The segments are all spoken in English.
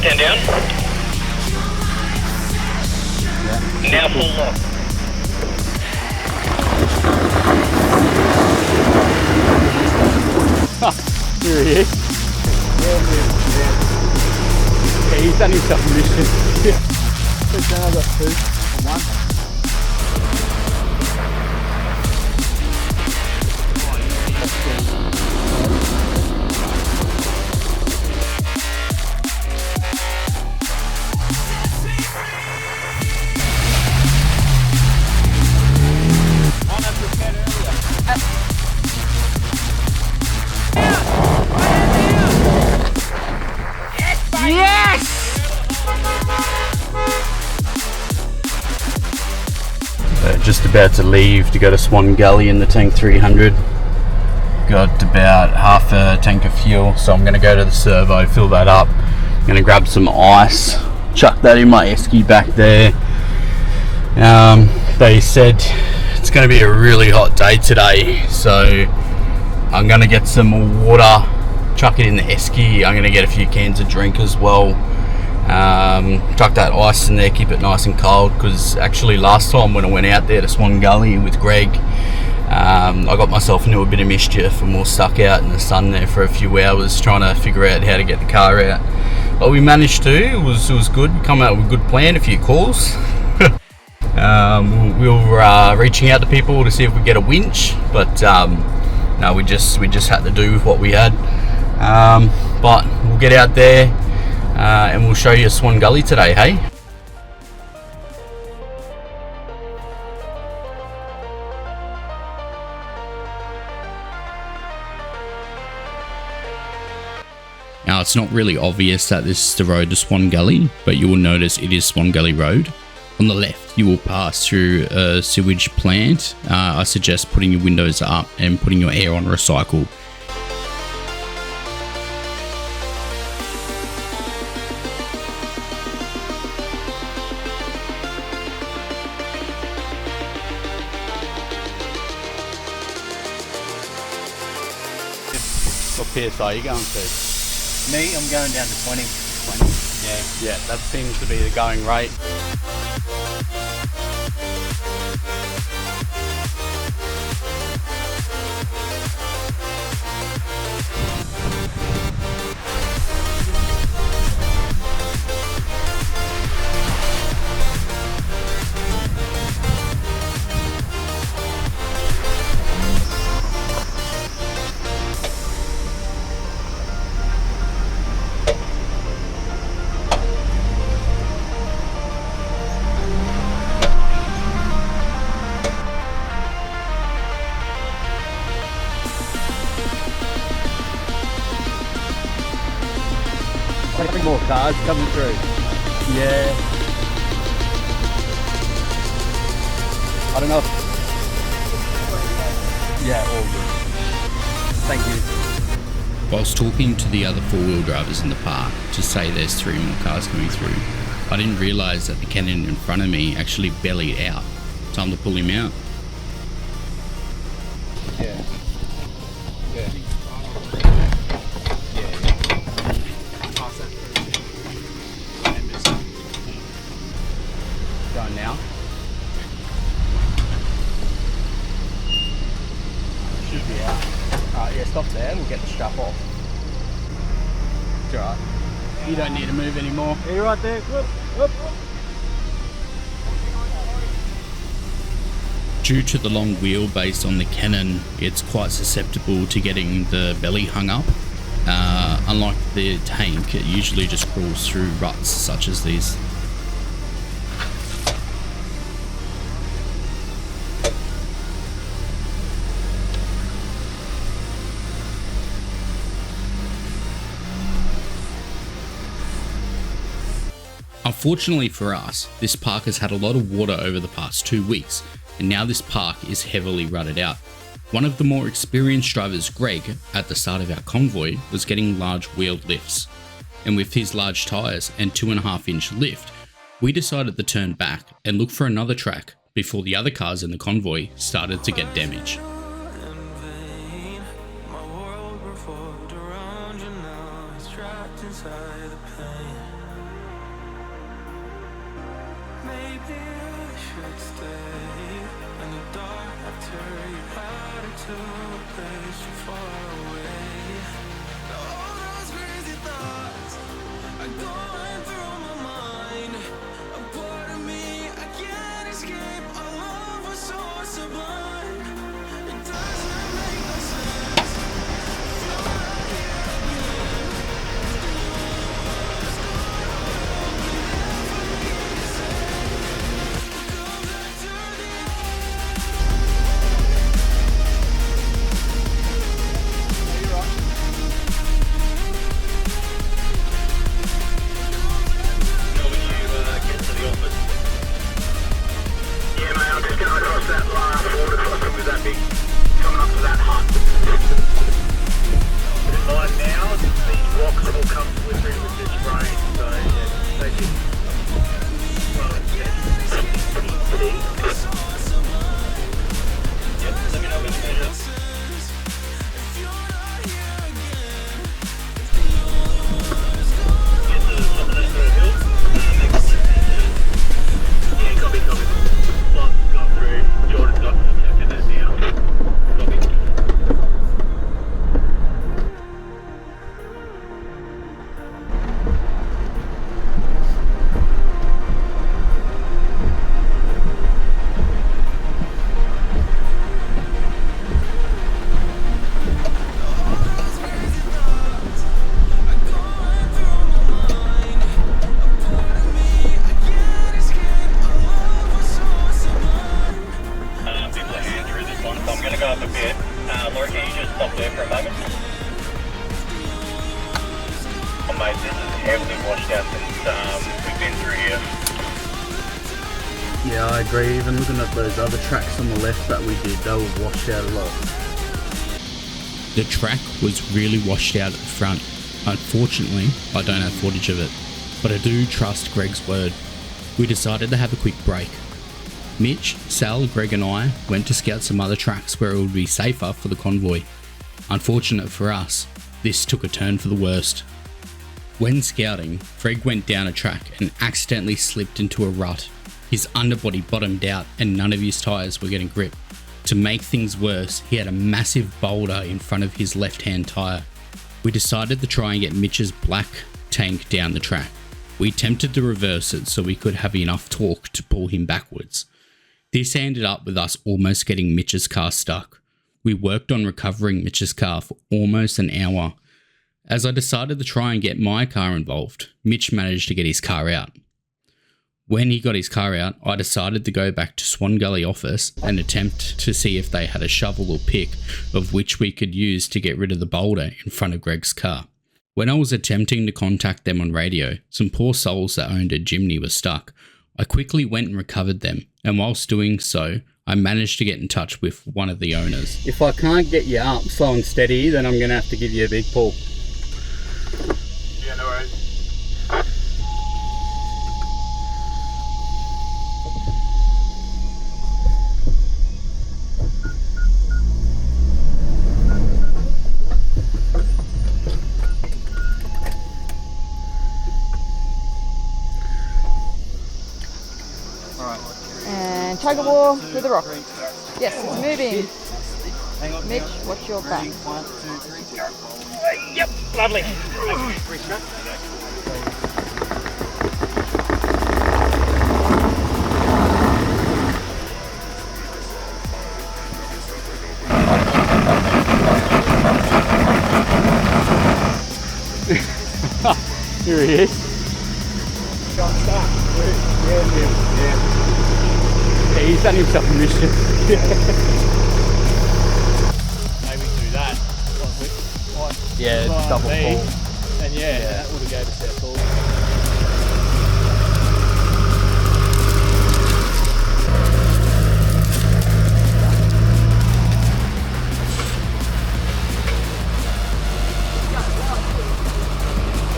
left hand down. Yeah. Now full lock. Here he is. Yeah, he's done himself a mission. I've got 2 and 1. Just about to leave to go to Swan Gully in the Tank 300. Got about half a tank of fuel, so I'm going to go to the servo, fill that up. I'm going to grab some ice, chuck that in my esky back there. They said it's going to be a really hot day today, so I'm going to get some water, chuck it in the esky. I'm going to get a few cans of drink as well. Chuck that ice in there, keep it nice and cold, because actually last time when I went out there to Swan Gully with Greg, I got myself into a bit of mischief and was stuck out in the sun there for a few hours trying to figure out how to get the car out. But we managed to. It was good. We come out with a good plan, a few calls. We were reaching out to people to see if we get a winch, but no, we just had to do with what we had. But we'll get out there. And we'll show you Swan Gully today, hey? Now, it's not really obvious that this is the road to Swan Gully, but you will notice it is Swan Gully Road. On the left, you will pass through a sewage plant. I suggest putting your windows up and putting your air on recycle. What PSI are you going to? Me, I'm going down to 20. 20? Yeah, that seems to be the going rate. More cars coming through. Yeah. I don't know if... Yeah, all good. Thank you. Whilst talking to the other four-wheel drivers in the park to say there's 3 more cars coming through, I didn't realise that the Canon in front of me actually bellied out. Time to pull him out. Yeah. Yeah. Going now. Should be out. Alright, yeah, stop there. We'll get the strap off. It's alright. You don't need to move anymore. Are you right there? Whoop, whoop, whoop. Due to the long wheelbase on the Canon, it's quite susceptible to getting the belly hung up. Unlike the Tank, it usually just crawls through ruts such as these. Unfortunately for us, this park has had a lot of water over the past 2 weeks, and now this park is heavily rutted out. One of the more experienced drivers, Greg, at the start of our convoy, was getting large wheeled lifts. And with his large tyres and 2.5-inch lift, we decided to turn back and look for another track before the other cars in the convoy started to get damage. Mate, this is heavily washed out since we've been through here. Yeah, I agree. Even looking at those other tracks on the left that we did, they were washed out a lot. The track was really washed out at the front. Unfortunately, I don't have footage of it, but I do trust Greg's word. We decided to have a quick break. Mitch, Sal, Greg and I went to scout some other tracks where it would be safer for the convoy. Unfortunate for us, this took a turn for the worst. When scouting, Greg went down a track and accidentally slipped into a rut. His underbody bottomed out and none of his tyres were getting grip. To make things worse, he had a massive boulder in front of his left-hand tyre. We decided to try and get Mitch's black tank down the track. We attempted to reverse it so we could have enough torque to pull him backwards. This ended up with us almost getting Mitch's car stuck. We worked on recovering Mitch's car for almost an hour. As I decided to try and get my car involved, Mitch managed to get his car out. When he got his car out, I decided to go back to Swan Gully office and attempt to see if they had a shovel or pick of which we could use to get rid of the boulder in front of Greg's car. When I was attempting to contact them on radio, some poor souls that owned a Jimny were stuck. I quickly went and recovered them, and whilst doing so, I managed to get in touch with one of the owners. If I can't get you up slow and steady, then I'm going to have to give you a big pull. Yeah, no worries. And tug of war with the rock. Yes, it's moving. Mitch, watch your back. Yep, lovely. Here he is. Yeah, he's done himself a mission. Maybe do that. Yeah, double pull. And yeah, that would have gave us our pull.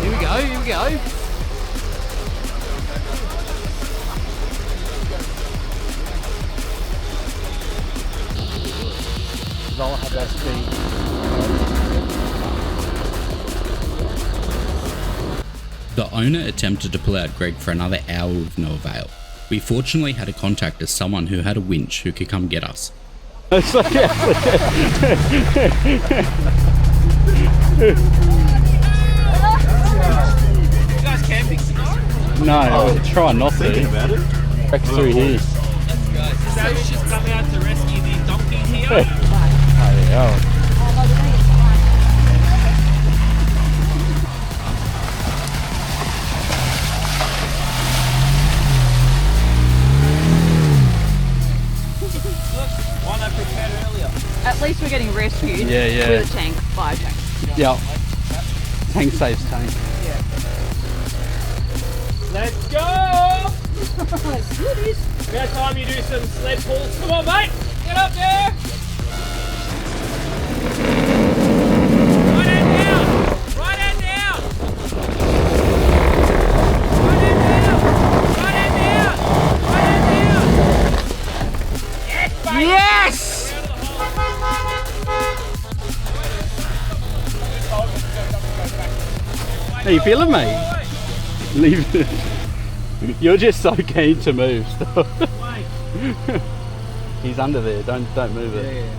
Here we go, here we go. I'll have that speed. The owner attempted to pull out Greg for another hour with no avail. We fortunately had a contact as someone who had a winch who could come get us. It's like, yeah. You guys camping tonight? No, I'll try not to. Thinking about it. Back through here. So Savage just come out to rescue the donkey here. Oh, yeah. One I prepared earlier. At least we're getting rescued Yeah, yeah. with a tank, by a tank. Yeah. Tank saves tank. Let's go! About time you do some sled pulls. Come on, mate! Get up there! Right hand down! Right hand down! Right hand down! Right hand down! Right hand down! Yes, How you feeling, mate? Leave it. You're just so keen to move. Stop. He's under there. Don't move it.